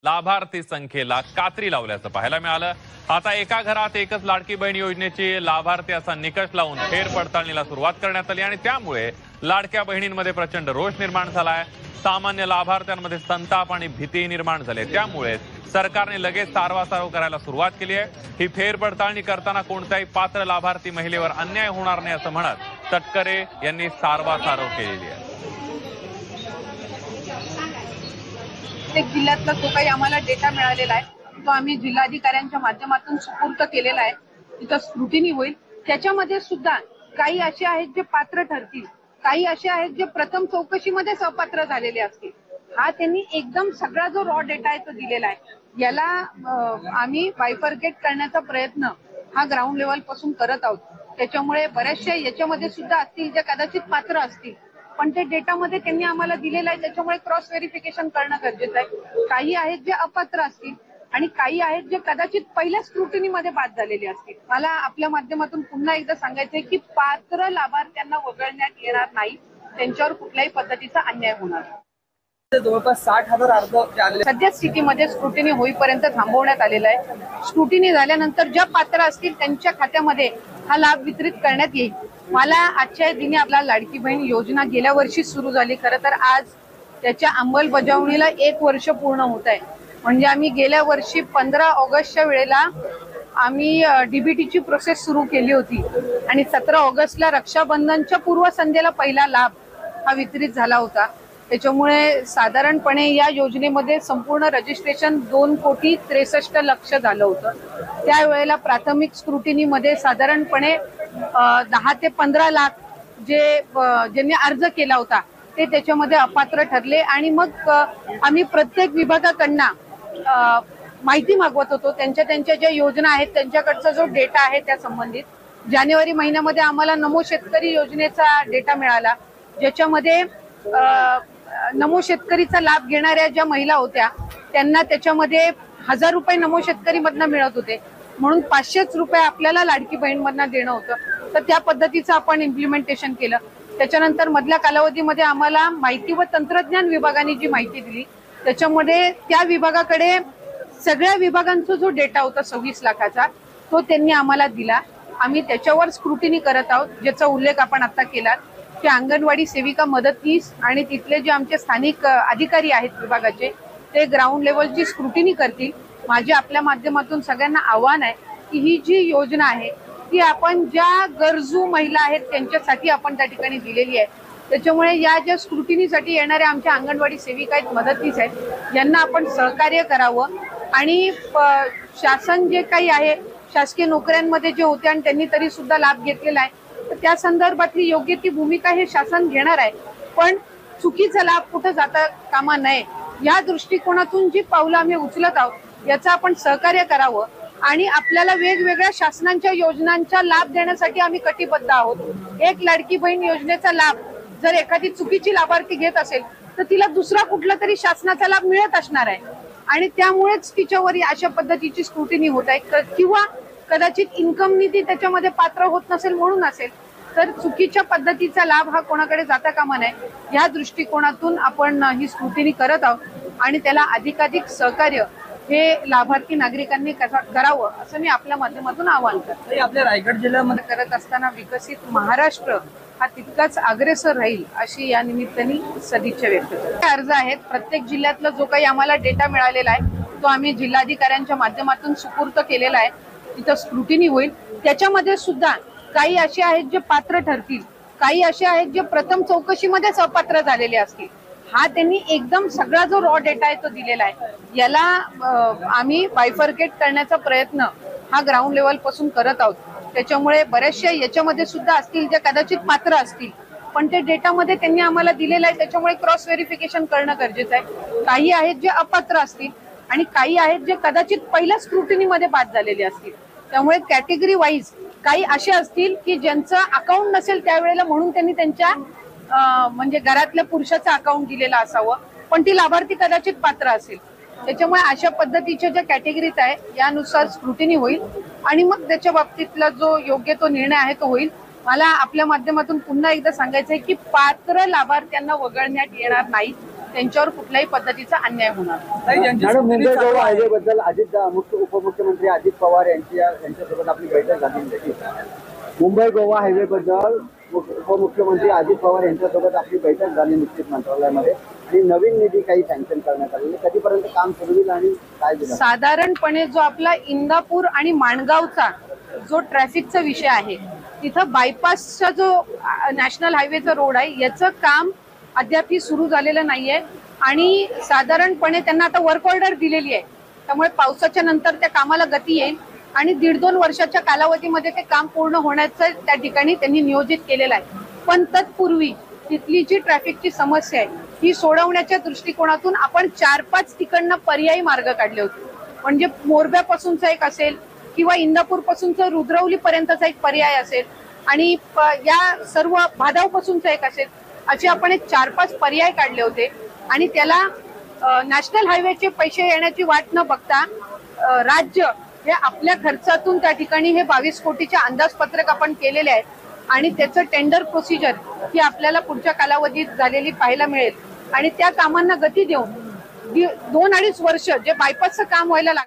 लाभार्थी संख्येला कात्री लावल्याचं पाहायला मिळालं। आता एका घरात एकच लाडकी बहीण योजनेची लाभार्थी असा निकष लावून फेरपडताळणीला सुरुवात करण्यात आली आणि त्यामुळे लाडक्या बहिणींमध्ये प्रचंड रोष निर्माण झालाय। सामान्य लाभार्थ्यांमध्ये संताप आणि भीती निर्माण झाली। त्यामुळे सरकारने लगेच सारवासारव करायला सुरुवात केली आहे। ही फेरपडताळणी करताना कोणत्याही पात्र लाभार्थी महिलेवर अन्याय होणार नाही असं म्हणत तटकरे यांनी सारवासारव केलेली आहे। प्रत्येक जिल्ह्यातला जो काही आम्हाला डेटा मिळालेला आहे तो आम्ही जिल्हाधिकाऱ्यांच्या माध्यमातून सुपूर्द केलेला आहे। तिथं स्क्रुटिनी होईल। त्याच्यामध्ये सुद्धा काही असे आहेत जे पात्र ठरतील, काही असे आहेत जे प्रथम चौकशीमध्येच अपात्र झालेले असतील। हा त्यांनी एकदम सगळा जो रॉ डेटा आहे तो दिलेला आहे। याला आम्ही बायफर्केट करण्याचा प्रयत्न हा ग्राउंड लेवल पासून करत आहोत। त्याच्यामुळे बऱ्याचशा याच्यामध्ये सुद्धा असतील जे कदाचित पात्र असतील, पण ते डेटामध्ये त्यांनी आम्हाला दिलेलं आहे, त्याच्यामुळे क्रॉस व्हेरिफिकेशन करणं गरजेचं आहे। काही आहेत जे अपात्र असतील आणि काही आहेत जे कदाचित पहिल्या स्क्रुटिनीमध्ये बाद झालेले असतील। मला आपल्या माध्यमातून पुन्हा एकदा सांगायचंय की पात्र लाभार्थ्यांना वगळण्यात येणार नाही, त्यांच्यावर कुठल्याही पद्धतीचा अन्याय होणार नाही। जवळपास 60,000 अर्ज सध्या स्थितीमध्ये स्क्रुटिनी होईपर्यंत थांबवण्यात आलेला आहे। स्क्रुटिनी झाल्यानंतर ज्या पात्र असतील त्यांच्या खात्यामध्ये हा लाभ वितरित करण्यात येईल। मला आजच्या दिनी आपला लाडकी बहीण योजना गेल्या वर्षी सुरू झाली, खरं तर आज त्याच्या अंमलबजावणीला 1 वर्ष पूर्ण होत आहे। म्हणजे आम्ही गेल्या वर्षी 15 ऑगस्टच्या वेळेला आम्ही डीबीटीची प्रोसेस सुरू केली होती आणि 17 ऑगस्टला रक्षाबंधनच्या पूर्वसंध्येला पहिला लाभ हा वितरित झाला होता। त्याच्यामुळे साधारणपणे या योजनेमध्ये संपूर्ण रजिस्ट्रेशन 2,63,00,000 झालं होतं। त्यावेळेला प्राथमिक स्क्रुटिनीमध्ये साधारणपणे 10 ते 15 लाख ज्यांनी अर्ज केला होता ते त्याच्यामध्ये अपात्र ठरले आणि मग आम्ही प्रत्येक विभागाकडनं माहिती मागवत होतो, त्यांच्या ज्या योजना आहेत त्यांच्याकडचा जो डेटा आहे त्या संबंधित। जानेवारी महिन्यामध्ये आम्हाला नमो शेतकरी योजनेचा डेटा मिळाला, ज्याच्यामध्ये नमो शेतकरीचा लाभ घेणाऱ्या ज्या महिला होत्या त्यांना त्याच्यामध्ये 1000 रुपये नमो शेतकरी मधनं मिळत होते, म्हणून 500 रुपये आपल्याला लाडकी बहीण मधनं देणं होतं। तर त्या पद्धतीचं आपण इम्प्लिमेंटेशन केलं। त्याच्यानंतर मधल्या कालावधीमध्ये आम्हाला माहिती व तंत्रज्ञान विभागाने जी माहिती दिली त्याच्यामध्ये त्या विभागाकडे सगळ्या विभागांचा जो डेटा होता 26 लाखाचा तो त्यांनी आम्हाला दिला। आम्ही त्याच्यावर स्क्रुटिनी करत आहोत, ज्याचा उल्लेख आपण आता केला की अंगणवाडी सेविका मदतनीस आणि तिथले जे आमचे स्थानिक अधिकारी आहेत विभागाचे ते ग्राउंड लेवलची स्क्रुटिनी करतील। माझे आपल्या माध्यमातून सगळ्यांना आव्हान आहे की ही जी योजना आहे ती आपण ज्या गरजू महिला आहेत त्यांच्यासाठी आपण त्या ठिकाणी दिलेली आहे। त्याच्यामुळे या ज्या स्क्रुटिनीसाठी येणाऱ्या आमच्या अंगणवाडी सेविका आहेत, मदतनीस आहेत, यांना आपण सहकार्य करावं आणि शासन जे काही आहे शासकीय नोकऱ्यांमध्ये जे होते आणि त्यांनी तरी सुद्धा लाभ घेतलेला आहे तर त्या संदर्भातली योग्य ती भूमिका हे शासन घेणार आहे, पण चुकीचा लाभ कुठं जाता कामा नये या दृष्टिकोनातून जी पावलं आम्ही उचलत आहोत याचं आपण सहकार्य करावं आणि आपल्याला वेगवेगळ्या शासनांच्या योजनांचा लाभ देण्यासाठी आम्ही कटिबद्ध आहोत। एक लाडकी बहीण योजनेचा लाभ जर एखादी चुकीची लाभार्थी घेत असेल तर तिला दुसरा कुठला तरी शासनाचा लाभ मिळत असणार आहे आणि त्यामुळेच तिच्यावर अशा पद्धतीची स्क्रुटिनी होत आहे किंवा कदाचित इन्कम निधी त्याच्यामध्ये पात्र होत नसेल म्हणून असेल, तर चुकीच्या पद्धतीचा लाभ हा कोणाकडे जाता कामा नये या दृष्टिकोनातून आपण ही स्क्रुटिनी करत आहोत आणि त्याला अधिकाधिक सहकार्य हे लाभार्थी नागरिकांनी करावं असं मी आपल्या माध्यमातून आवाहन करते। आपल्या रायगड जिल्ह्यामध्ये करत असताना विकसित महाराष्ट्र हा तितकाच अग्रेसर राहील अशी या निमित्ताने सदिच्छा व्यक्त करते। अर्ज आहेत, प्रत्येक जिल्ह्यातला जो काही आम्हाला डेटा मिळालेला आहे तो आम्ही जिल्हाधिकाऱ्यांच्या माध्यमातून सुपूर्द केलेला आहे। तिथं स्क्रुटिनी होईल। त्याच्यामध्ये सुद्धा काही असे आहेत जे पात्र ठरतील, काही असे आहेत जे प्रथम चौकशीमध्येच अपात्र झालेले असतील। हा त्यांनी एकदम सगळा जो रॉ डेटा आहे तो दिलेला आहे। याला आम्ही बायफर्केट करण्याचा प्रयत्न हा ग्राउंड लेवल पासून करत आहोत। त्याच्यामुळे बऱ्याचशा याच्यामध्ये सुद्धा असतील जे कदाचित पात्र असतील, पण ते डेटामध्ये त्यांनी आम्हाला दिलेलं आहे, त्याच्यामुळे क्रॉस व्हेरिफिकेशन करणं गरजेचं आहे। काही आहेत जे अपात्र असतील आणि काही आहेत जे कदाचित पहिल्या स्क्रुटिनीमध्ये बाद झालेले असतील। त्यामुळे कॅटेगरी वाईज काही असे असतील की ज्यांचं अकाउंट नसेल त्यावेळेला म्हणून त्यांनी त्यांच्या म्हणजे घरातल्या पुरुषाचं अकाउंट दिलेलं असावं, पण ती लाभार्थी कदाचित पात्र असेल। त्याच्यामुळे अशा पद्धतीच्या ज्या कॅटेगरीज आहे यानुसार स्क्रुटिनी होईल आणि मग त्याच्या बाबतीतला जो योग्य तो निर्णय आहे तो होईल। मला आपल्या माध्यमातून पुन्हा एकदा सांगायचंय की पात्र लाभार्थ्यांना वगळण्यात येणार नाही, त्यांच्यावर कुठल्याही पद्धतीचा अन्याय होणार नाही. ताई, ज्यांची मॅडम, स्क्रुटिनी मुंबई चालू गोवा आहे, हायवे बद्दल उपमुख्यमंत्री अजित पवार यांच्यासोबत आपली बैठक झाली. मुंबई गोवा हायवे बद्दल उपमुख्यमंत्री अजित पवार यांच्यासोबत आपली बैठक झाली निश्चित मंत्रालयामध्ये आणि नवीन निधी काही सँक्शन करण्यात आलेली. कधीपर्यंत काम सुरू होईल आणि काय दिलं? साधारणपणे जो आपला इंदापूर आणि माणगावचा जो ट्रॅफिकचा विषय आहे, तिथं बायपासचा जो नॅशनल हायवेचा रोड आहे याचं काम अद्यापही सुरू झालेलं नाहीये आणि साधारणपणे त्यांना आता वर्क ऑर्डर दिलेली आहे. त्यामुळे पावसाच्या नंतर त्या कामाला गती येईल आणि 1.5-2 वर्षाच्या कालावधीमध्ये ते काम पूर्ण होण्याचं त्या ठिकाणी त्यांनी नियोजित केलेलं आहे. पण तत्पूर्वी तिथली जी ट्रॅफिकची समस्या आहे ही सोडवण्याच्या दृष्टिकोनातून आपण 4-5 ठिकाणं पर्यायी मार्ग काढले होते. म्हणजे मोरब्यापासूनचा एक असेल किंवा इंदापूर पासूनचा रुद्रवली पर्यंतचा एक पर्याय असेल आणि या सर्व भादाव पासूनचा एक असेल, असे आपण एक 4-5 पर्याय काढले होते आणि त्याला नॅशनल हायवेचे पैसे येण्याची वाट न बघता राज्य हे आपल्या खर्चातून त्या ठिकाणी हे 22 कोटीचे अंदाजपत्रक आपण केलेले आहे आणि त्याचं टेंडर प्रोसिजर ही आपल्याला पुढच्या कालावधीत झालेली पाहायला मिळेल आणि त्या कामांना गती देऊन 2-2.5 वर्ष जे बायपासचं काम व्हायला लागलं